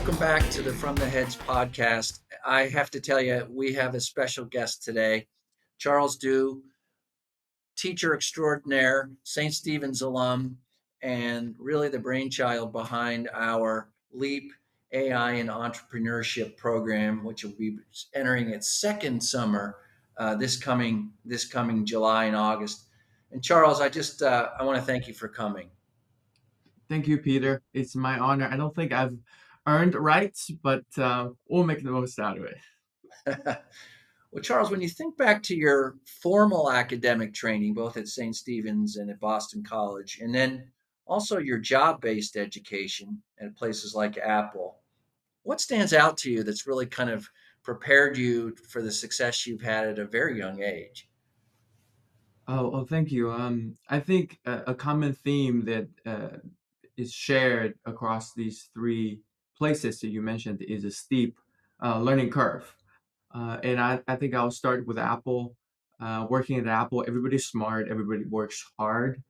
welcome back to the From the Heads podcast. I have to tell you, we have a special guest today, Charles Dew, teacher extraordinaire, St. Stephen's alum, and really the brainchild behind our LEAP AI and Entrepreneurship program, which will be entering its second summer this coming July and August. And Charles, I want to thank you for coming. Thank you, Peter. It's my honor. I don't think I've earned rights, but we'll make the most out of it. Well, Charles, when you think back to your formal academic training, both at St. Stephen's and at Boston College, and then also your job based education at places like Apple, what stands out to you that's really kind of prepared you for the success you've had at a very young age? Thank you. I think a common theme that is shared across these three places that you mentioned is a steep learning curve. And I think I'll start with Apple. Working at Apple, everybody's smart, everybody works hard.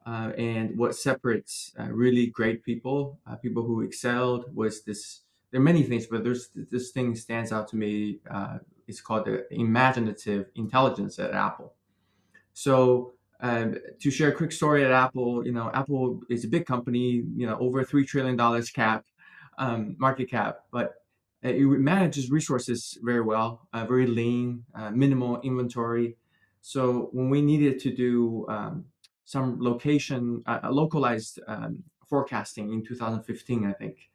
And what separates really great people, people who excelled, was this. There are many things, but there's this thing stands out to me. It's called the imaginative intelligence at Apple. So to share a quick story at Apple, Apple is a big company, over $3 trillion market cap, but it manages resources very well, very lean, minimal inventory. So when we needed to do some localized forecasting in 2015, I think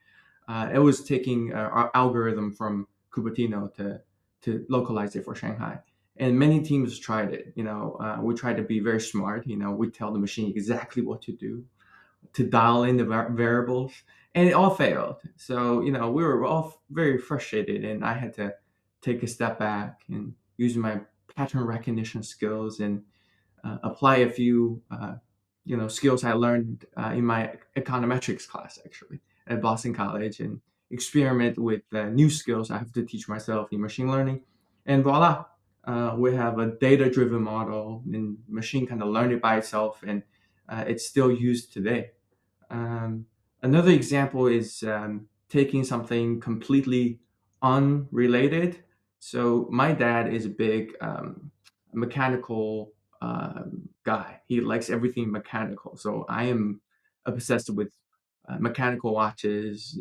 it was taking our algorithm from Cupertino to localize it for Shanghai. And many teams tried it. We tried to be very smart. We tell the machine exactly what to do, to dial in the variables, and it all failed. So we were all very frustrated, and I had to take a step back and use my pattern recognition skills and apply a few skills I learned in my econometrics class actually at Boston College, and experiment with new skills I have to teach myself in machine learning, and voila, we have a data-driven model, and machine kind of learned it by itself, and it's still used today. Um, Another example is taking something completely unrelated. So my dad is a big mechanical guy. He likes everything mechanical. So I am obsessed with mechanical watches,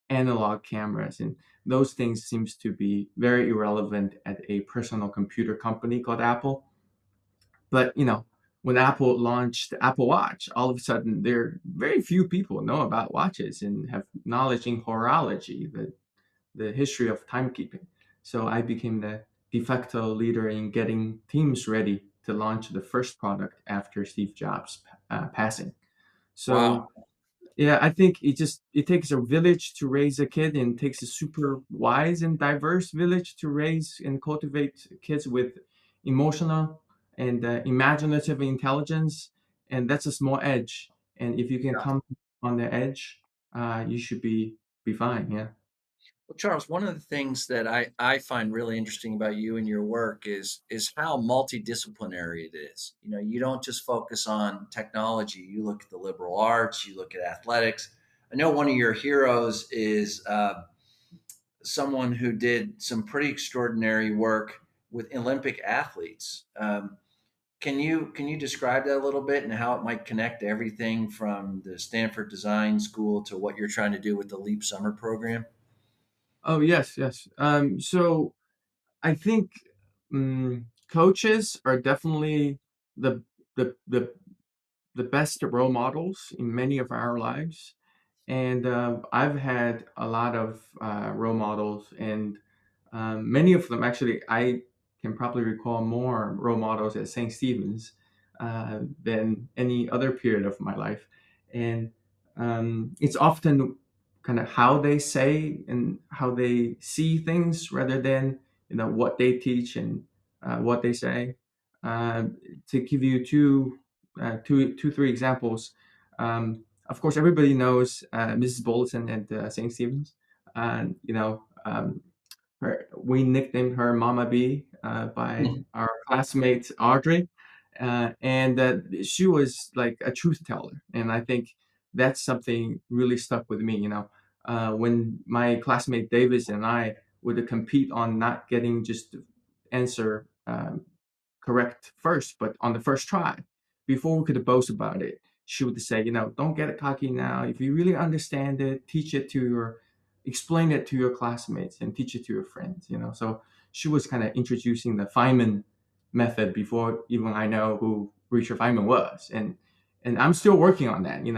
analog cameras, and those things seems to be very irrelevant at a personal computer company called Apple. But when Apple launched the Apple Watch, all of a sudden there very few people know about watches and have knowledge in horology, the history of timekeeping. So I became the de facto leader in getting teams ready to launch the first product after Steve Jobs passing. So Wow. yeah, I think it takes a village to raise a kid, and takes a super wise and diverse village to raise and cultivate kids with emotional and imaginative intelligence. And that's a small edge. And if you can come on the edge, you should be fine. Yeah. Well, Charles, one of the things that I find really interesting about you and your work is how multidisciplinary it is. You don't just focus on technology. You look at the liberal arts, you look at athletics. I know one of your heroes is someone who did some pretty extraordinary work with Olympic athletes. Can you describe that a little bit and how it might connect to everything from the Stanford Design School to what you're trying to do with the Leap Summer program? Oh yes, yes. So I think coaches are definitely the the the the best role models in many of our lives. And I've had a lot of role models, and many of them actually I can probably recall more role models at St. Stephen's than any other period of my life. And it's often kind of how they say and how they see things rather than what they teach and what they say. To give you three examples, of course, everybody knows Mrs. Bolton at St. Stephen's, and we nicknamed her Mama B by our classmate Audrey, and she was like a truth teller, and I think that's something really stuck with me. when my classmate Davis and I would compete on not getting just the answer correct first, but on the first try, before we could boast about it, she would say, don't get cocky now. If you really understand it, explain it to your classmates and teach it to your friends. So she was kind of introducing the Feynman method before even I know who Richard Feynman was, and I'm still working on that. In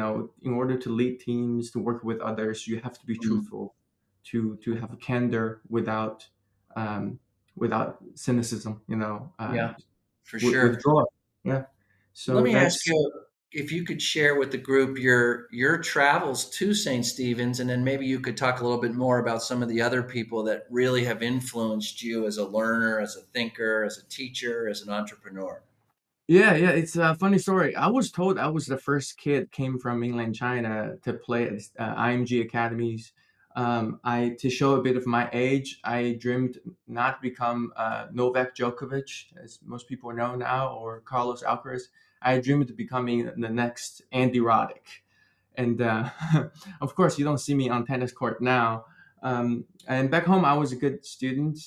order to lead teams, to work with others, you have to be Mm, truthful, to have a candor um, without cynicism. yeah, for With sure. joy. Yeah. Let So me ask that's you if you could share with the group your travels to St. Stephen's, and then maybe you could talk a little bit more about some of the other people that really have influenced you as a learner, as a thinker, as a teacher, as an entrepreneur. Yeah, yeah. It's a funny story. I was told I was the first kid came from mainland China to play at IMG academies. I to show a bit of my age, I dreamed not become Novak Djokovic, as most people know now, or Carlos Alcaraz. I dreamed of becoming the next Andy Roddick. And of course, you don't see me on tennis court now. And back home, I was a good student,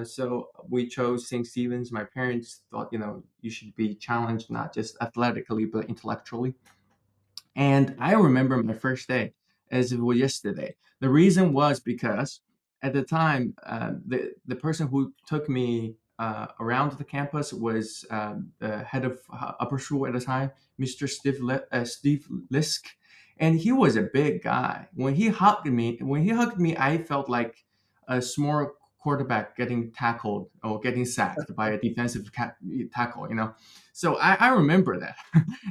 so we chose St. Stephen's. My parents thought, you should be challenged not just athletically but intellectually. And I remember my first day as it was yesterday. The reason was because at the time, the person who took me around the campus was the head of upper school at the time, Mr. Steve Lisk, and he was a big guy. When he hugged me, I felt like a small quarterback getting tackled or getting sacked by a defensive tackle. So I remember that.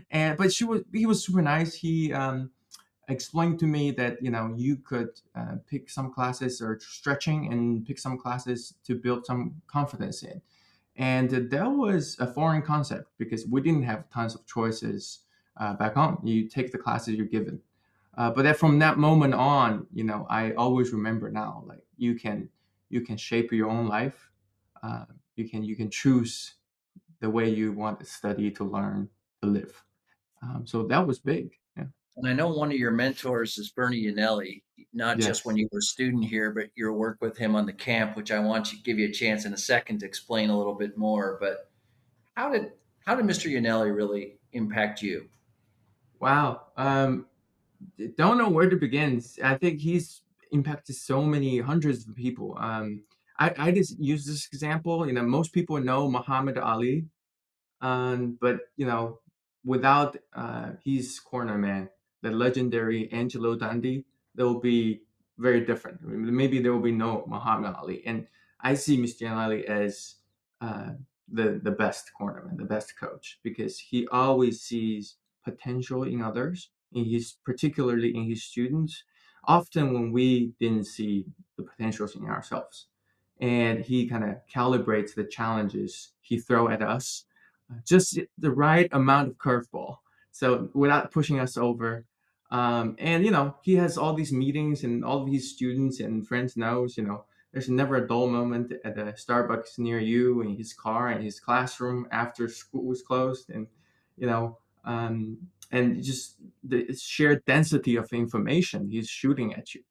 And but he was super nice. He explained to me that you could pick some classes or stretching and pick some classes to build some confidence in. And that was a foreign concept because we didn't have tons of choices back home. You take the classes you're given. But then from that moment on, I always remember now, like you can shape your own life. Uh, you can choose the way you want to study, to learn, to live. So that was big. Yeah. And I know one of your mentors is Bernie Yanelli, not just when Yes. you were a student here, but your work with him on the camp, which I want to give you a chance in a second to explain a little bit more. But how did how did Mr. Yanelli really impact you? Wow. Don't know where to begin. I think he's impacted so many hundreds of people. I just use this example. Most people know Muhammad Ali, but without his corner man, the legendary Angelo Dundee, there will be very different. I mean, maybe there will be no Muhammad Ali, and I see Mr. Ali as uh, the best cornerman, the best coach, because he always sees potential in others, particularly in his students. Often when we didn't see the potentials in ourselves, and he kind of calibrates the challenges he throw at us just the right amount of curveball. So without pushing us over. And he has all these meetings and all of his students and friends knows, there's never a dull moment at a Starbucks near you, in his car, in his classroom after school is closed. And just the sheer density of information he's shooting at you,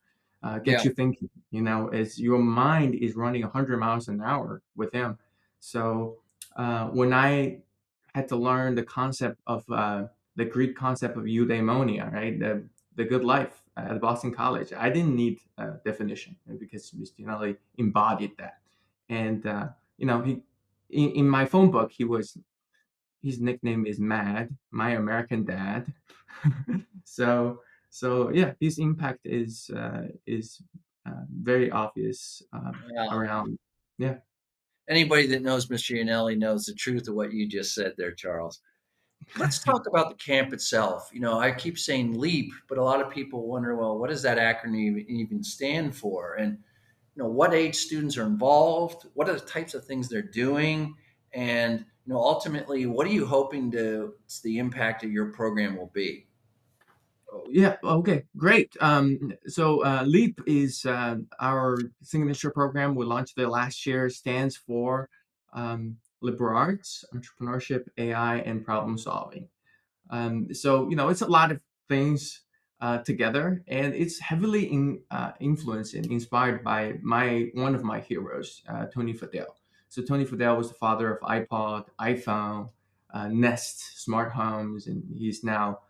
Yeah, gets you thinking, as your mind is running 100 miles an hour with him. So when I had to learn the concept of the Greek concept of eudaimonia, right? The good life at Boston College. I didn't need a definition because Mr. Yanelli embodied that. And he in my phone book his nickname is Mad, my American dad. so so yeah, his impact is very obvious yeah. around. Yeah. Anybody that knows Mr. Yanelli knows the truth of what you just said there, Charles. Let's talk about the camp itself. I keep saying LEAP, but a lot of people wonder, well, what does that acronym even stand for? And what age students are involved, what are the types of things they're doing, and ultimately, what are you hoping the impact of your program will be? Oh, yeah. Okay. Great. So LEAP is our signature program. We launched it last year. Stands for liberal arts, entrepreneurship, AI, and problem solving. So it's a lot of things. together, and it's heavily influenced and inspired by my one of my heroes, Tony Fadell. So Tony Fadell was the father of iPod, iPhone, Nest smart homes, and he's now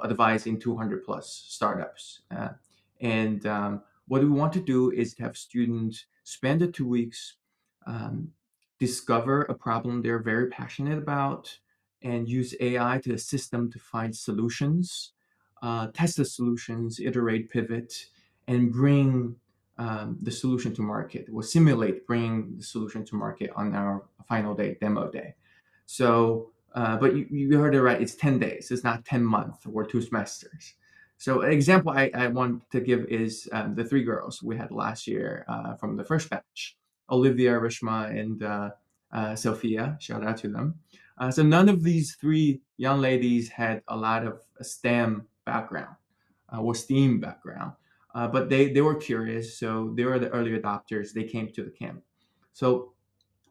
advising 200 plus startups. And what we want to do is to have students spend the 2 weeks, um, discover a problem they're very passionate about, and use AI to assist them to find solutions, test the solutions, iterate, pivot, and bring the solution to market. We'll simulate bringing the solution to market on our final day, demo day. So, but you heard it right. It's 10 days. It's not 10 months or 2 semesters. So an example I want to give is the three girls we had last year from the first batch, Olivia, Rishma, and Sophia. Shout out to them. So none of these three young ladies had a lot of STEM background or STEAM background, but they were curious, so they were the early adopters. They came to the camp. So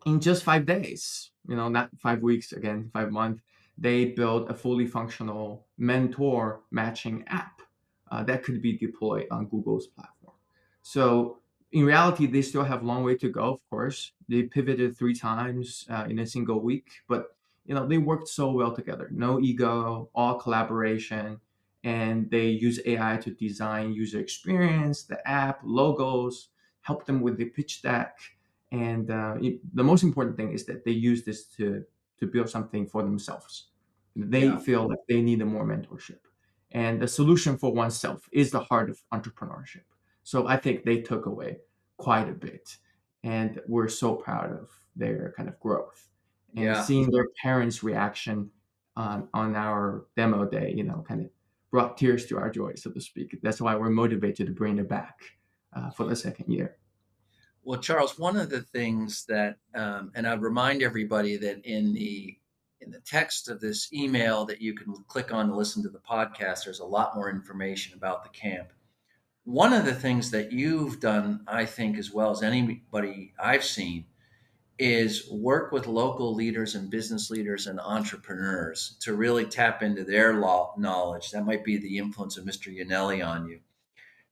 in just 5 days, not 5 weeks, again, 5 months, they built a fully functional mentor matching app that could be deployed on Google's platform. So in reality, they still have a long way to go, of course. They pivoted 3 times in a single week, but they worked so well together. No ego, all collaboration, and they use AI to design user experience, the app, logos, help them with the pitch deck, and the most important thing is that they use this to build something for themselves. They Yeah. feel like they need more mentorship, and the solution for oneself is the heart of entrepreneurship. So I think they took away quite a bit, and we're so proud of their kind of growth, and Yeah. seeing their parents' reaction on our demo day, kind of brought tears to our joy, so to speak. That's why we're motivated to bring it back for the second year. Well, Charles, one of the things that, and I'd remind everybody that in the text of this email that you can click on to listen to the podcast, there's a lot more information about the camp. One of the things that you've done, I think, as well as anybody I've seen, is work with local leaders and business leaders and entrepreneurs to really tap into their law knowledge. That might be the influence of Mr. Yanelli on you.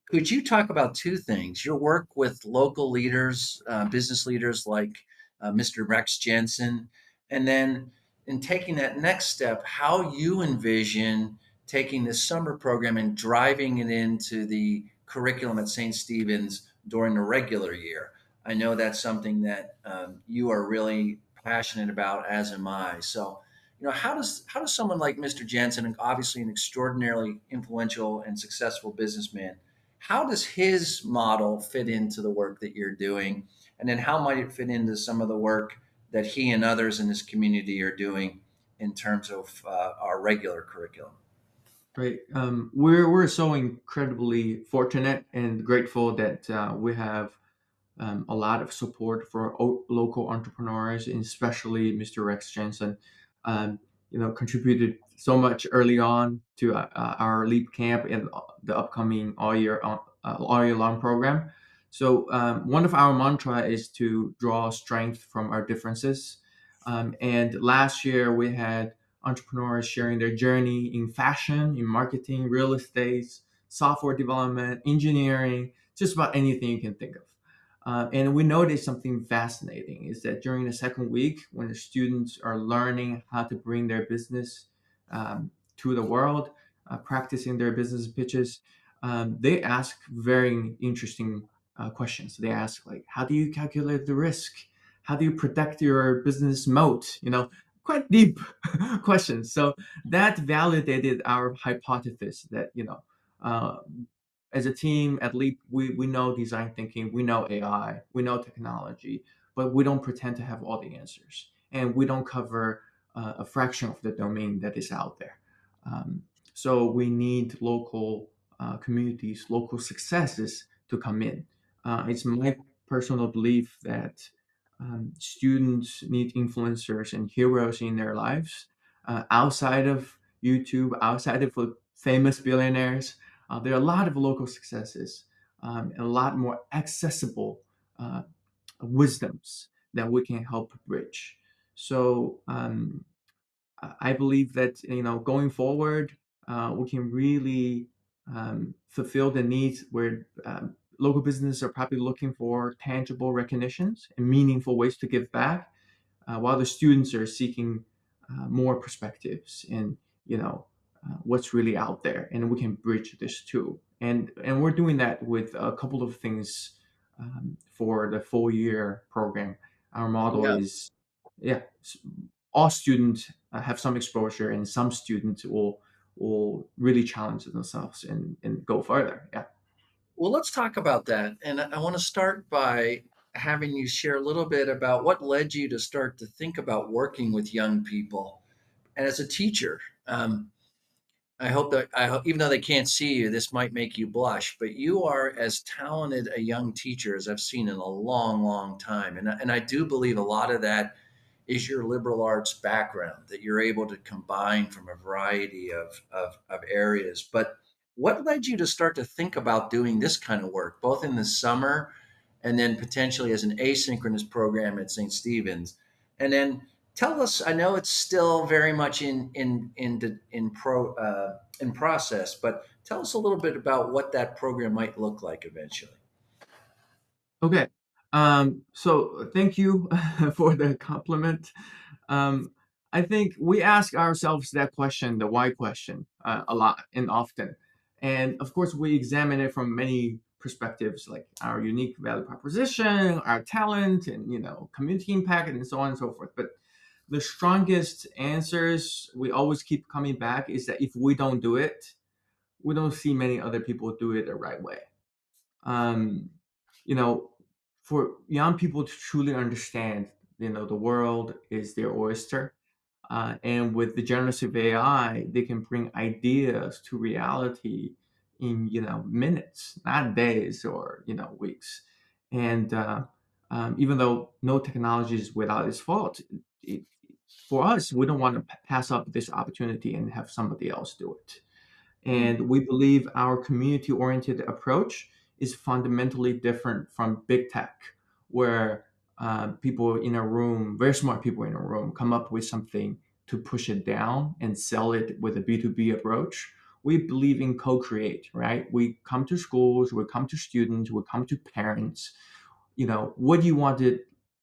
Could you talk about two things? Your work with local leaders, business leaders like Mr. Rex Jensen, and then in taking that next step, how you envision taking this summer program and driving it into the curriculum at St. Stephen's during the regular year. I know that's something that you are really passionate about, as am I. So, how does someone like Mr. Jensen, and obviously an extraordinarily influential and successful businessman, how does his model fit into the work that you're doing? And then how might it fit into some of the work that he and others in this community are doing in terms of our regular curriculum? Right. We're so incredibly fortunate and grateful that we have a lot of support for local entrepreneurs, and especially Mr. Rex Jensen. Um, contributed so much early on to our Leap Camp and the upcoming all year long program. So one of our mantra is to draw strength from our differences. And last year we had entrepreneurs sharing their journey in fashion, in marketing, real estate, software development, engineering, just about anything you can think of. And we noticed something fascinating is that during the second week, when the students are learning how to bring their business to the world, practicing their business pitches, they ask very interesting questions. They ask like, how do you calculate the risk? How do you protect your business moat? Quite deep questions. So that validated our hypothesis that uh, as a team at Leap, we know design thinking, we know AI, we know technology, but we don't pretend to have all the answers, and we don't cover a fraction of the domain that is out there. Um, so we need local communities, local successes to come in. It's my personal belief that students need influencers and heroes in their lives outside of YouTube, outside of famous billionaires. There are a lot of local successes and a lot more accessible uh, wisdoms that we can help bridge. So I believe that going forward, we can really fulfill the needs where local businesses are probably looking for tangible recognitions and meaningful ways to give back, while the students are seeking more perspectives and what's really out there, and we can bridge this too. And we're doing that with a couple of things for the full year program. Our model Yeah. is, yeah, all students have some exposure, and some students will really challenge themselves and go further. Yeah. Well, let's talk about that. And I want to start by having you share a little bit about what led you to start to think about working with young people. And as a teacher, I hope that even though they can't see you, this might make you blush, but you are as talented a young teacher as I've seen in a long, long time. And I do believe a lot of that is your liberal arts background that you're able to combine from a variety of areas. But what led you to start to think about doing this kind of work, both in the summer and then potentially as an asynchronous program at St. Stephen's? And then tell us, I know it's still very much in process, but tell us a little bit about what that program might look like eventually. Okay. So thank you for the compliment. Um, I think we ask ourselves that question, the why question, a lot and often. And of course, we examine it from many perspectives, like our unique value proposition, our talent, and community impact, and so on and so forth. But the strongest answers we always keep coming back is that if we don't do it, we don't see many other people do it the right way. um, you know, for young people to truly understand, the world is their oyster. And with the generative AI, they can bring ideas to reality in, minutes, not days or, weeks. And even though no technology is without its fault, it, for us, we don't want to pass up this opportunity and have somebody else do it. Mm, And we believe our community oriented approach is fundamentally different from big tech, where people in a room, very smart people in a room, come up with something to push it down and sell it with a B2B approach. We believe in co create, right? We come to schools, we come to students, we come to parents. What do you want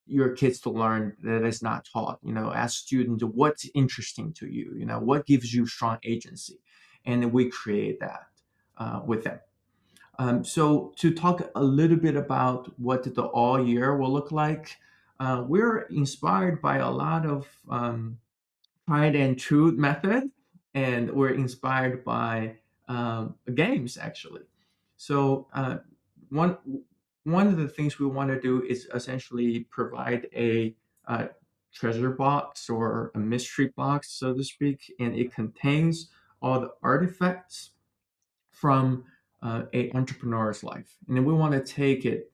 your kids to learn that is not taught? As students, what's interesting to you? What gives you strong agency? And we create that with them. So to talk a little bit about what the all year will look like, we're inspired by a lot of tried and true method, and we're inspired by games actually. So one one of the things we want to do is essentially provide a treasure box or a mystery box, so to speak, and it contains all the artifacts from a entrepreneur's life, and then we want to take it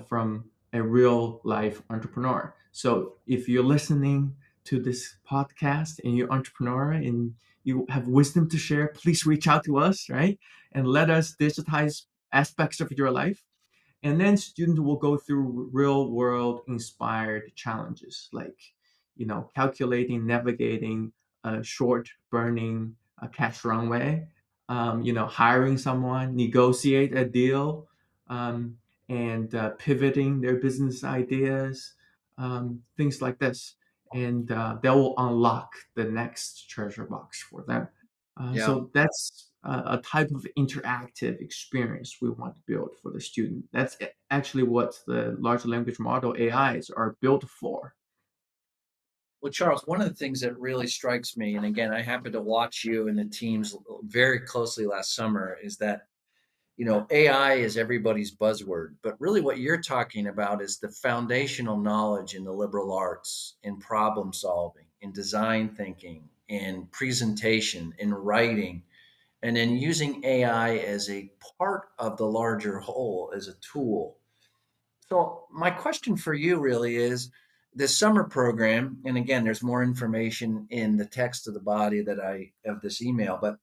from a real life entrepreneur. So if you're listening to this podcast and you're entrepreneur and you have wisdom to share, please reach out to us, right? And let us digitize aspects of your life. And then students will go through real world inspired challenges like, calculating, navigating a short burning cash runway, hiring someone, negotiate a deal, and pivoting their business ideas, things like this. And that will unlock the next treasure box for them. yeah. So that's a type of interactive experience we want to build for the student. That's actually what the large language model AIs are built for. Well, Charles, one of the things that really strikes me, and again, I happened to watch you and the teams very closely last summer, is that AI is everybody's buzzword, but really what you're talking about is the foundational knowledge in the liberal arts, in problem solving, in design thinking, in presentation, in writing, and then using AI as a part of the larger whole as a tool. So, my question for you really is this summer program, and again, there's more information in the text of the body that I of this email, but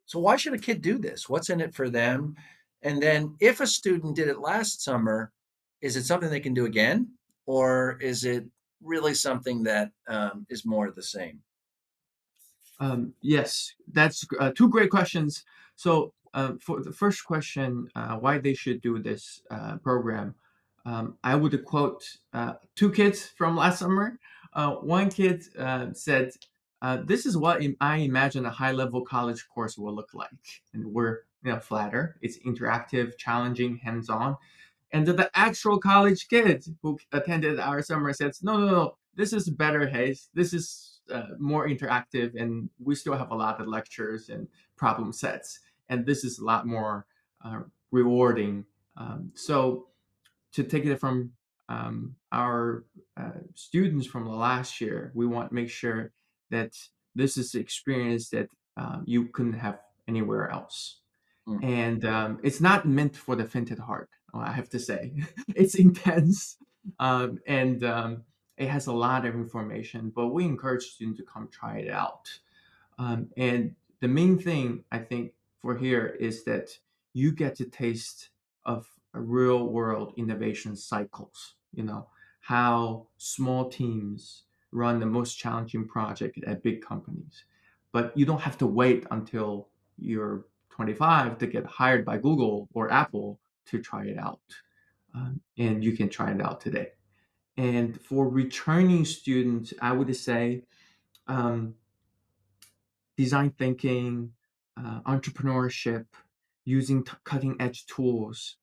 so why should a kid do this? What's in it for them? And then if a student did it last summer, is it something they can do again? Or is it really something that is more of the same? Yes, that's two great questions. So, for the first question, why they should do this program, I would quote two kids from last summer. One kid said, "This is what I imagine a high-level college course will look like," and we're flatter. It's interactive, challenging, hands-on. And the actual college kid who attended our summer says, no, no, no, this is better, Hayes. This is more interactive, and we still have a lot of lectures and problem sets. And this is a lot more rewarding. So, to take it from our students from the last year, we want to make sure that this is the experience that you couldn't have anywhere else. Mm, And it's not meant for the faint at heart. I have to say, it's intense, and it has a lot of information. But we encourage students to come try it out. And the main thing I think for here is that you get to taste of a real world innovation cycles. How small teams run the most challenging project at big companies, but you don't have to wait until you're 25 to get hired by Google or Apple to try it out. And you can try it out today. And for returning students, I would say um, design thinking, entrepreneurship, using cutting edge tools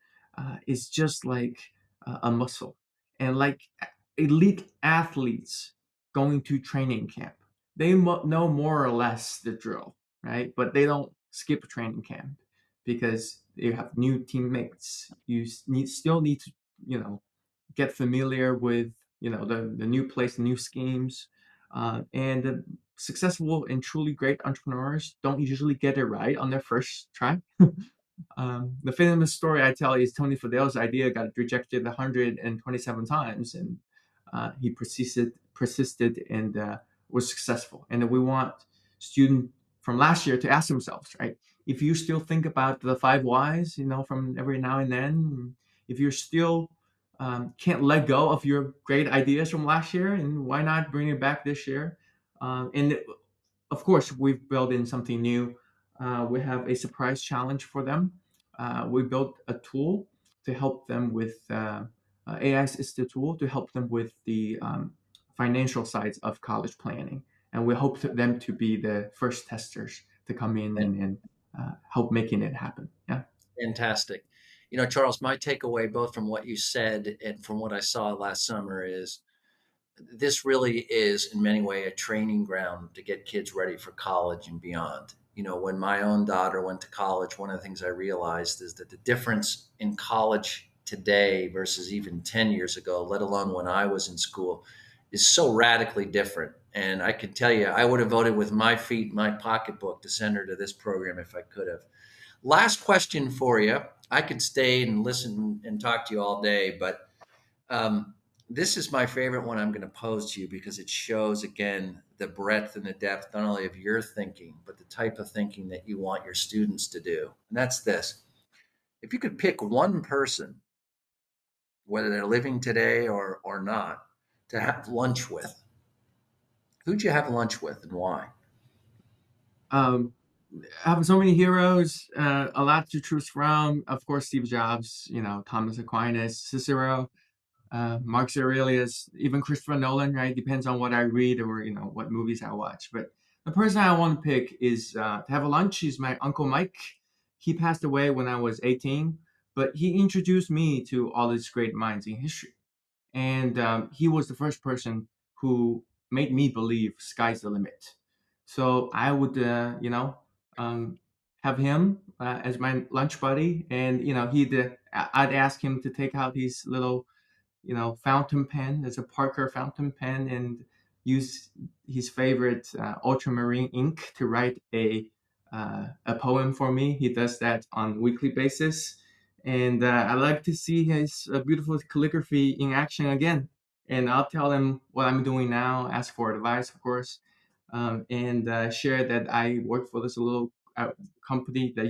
is just like a muscle. And like elite athletes going to training camp, they know more or less the drill, right? But they don't skip training camp because you have new teammates. You still need to, get familiar with, the new place, new schemes. And successful and truly great entrepreneurs don't usually get it right on their first try. The famous story I tell is Tony Fadell's idea got rejected 127 times, and he persisted, and was successful. And we want students from last year to ask themselves, right? If you still think about the five whys, from every now and then, if you're still can't let go of your great ideas from last year, and why not bring it back this year? And of course, we've built in something new. We have a surprise challenge for them. We built a tool to help them with AI assisted tool to help them with the financial sides of college planning, and we hope them to be the first testers to come in yeah, and help making it happen. Yeah. fantastic. Charles, my takeaway both from what you said and from what I saw last summer is this really is in many ways a training ground to get kids ready for college and beyond. When my own daughter went to college, one of the things I realized is that the difference in college today versus even 10 years ago, let alone when I was in school, is so radically different. And I can tell you, I would have voted with my feet in my pocketbook to send her to this program if I could have. Last question for you. I could stay and listen and talk to you all day, but um, this is my favorite one I'm going to pose to you because it shows again the breadth and the depth not only of your thinking, but the type of thinking that you want your students to do. And that's this. If you could pick one person, whether they're living today or not, to have lunch with, who'd you have lunch with and why? Um, I have so many heroes, a lot to choose from. Of course, Steve Jobs, Thomas Aquinas, Cicero, Marcus Aurelius, even Christopher Nolan, right? Depends on what I read or what movies I watch. But the person I want to pick is to have a lunch is my uncle Mike. He passed away when I was 18, but he introduced me to all these great minds in history, and he was the first person who made me believe sky's the limit. So I would, um, have him as my lunch buddy, and I'd ask him to take out his little fountain pen. There's a Parker fountain pen, and use his favorite ultramarine ink to write a poem for me. He does that on weekly basis, and I like to see his beautiful calligraphy in action again. And I'll tell him what I'm doing now, ask for advice, of course, and share that I work for this little company that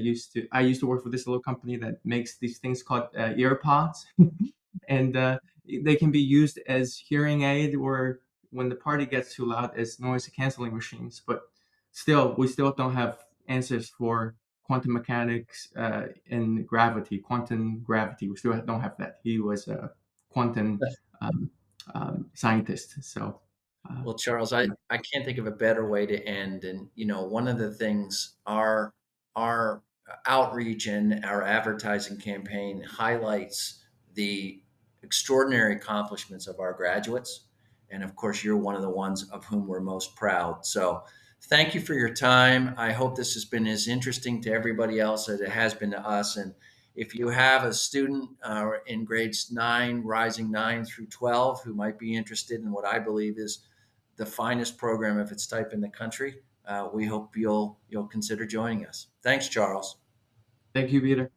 I used to work for this little company that makes these things called ear pods. And they can be used as hearing aid or when the party gets too loud as noise canceling machines. But still we still don't have answers for quantum mechanics and gravity, quantum gravity. We still don't have that. He was a quantum um, scientist. So uh, Well, Charles, I can't think of a better way to end. And one of the things our outreach and our advertising campaign highlights the extraordinary accomplishments of our graduates. And of course, you're one of the ones of whom we're most proud. So thank you for your time. I hope this has been as interesting to everybody else as it has been to us. And if you have a student in grades 9, rising 9 through 12, who might be interested in what I believe is the finest program of its type in the country, we hope you'll consider joining us. Thanks, Charles. thank you, Peter.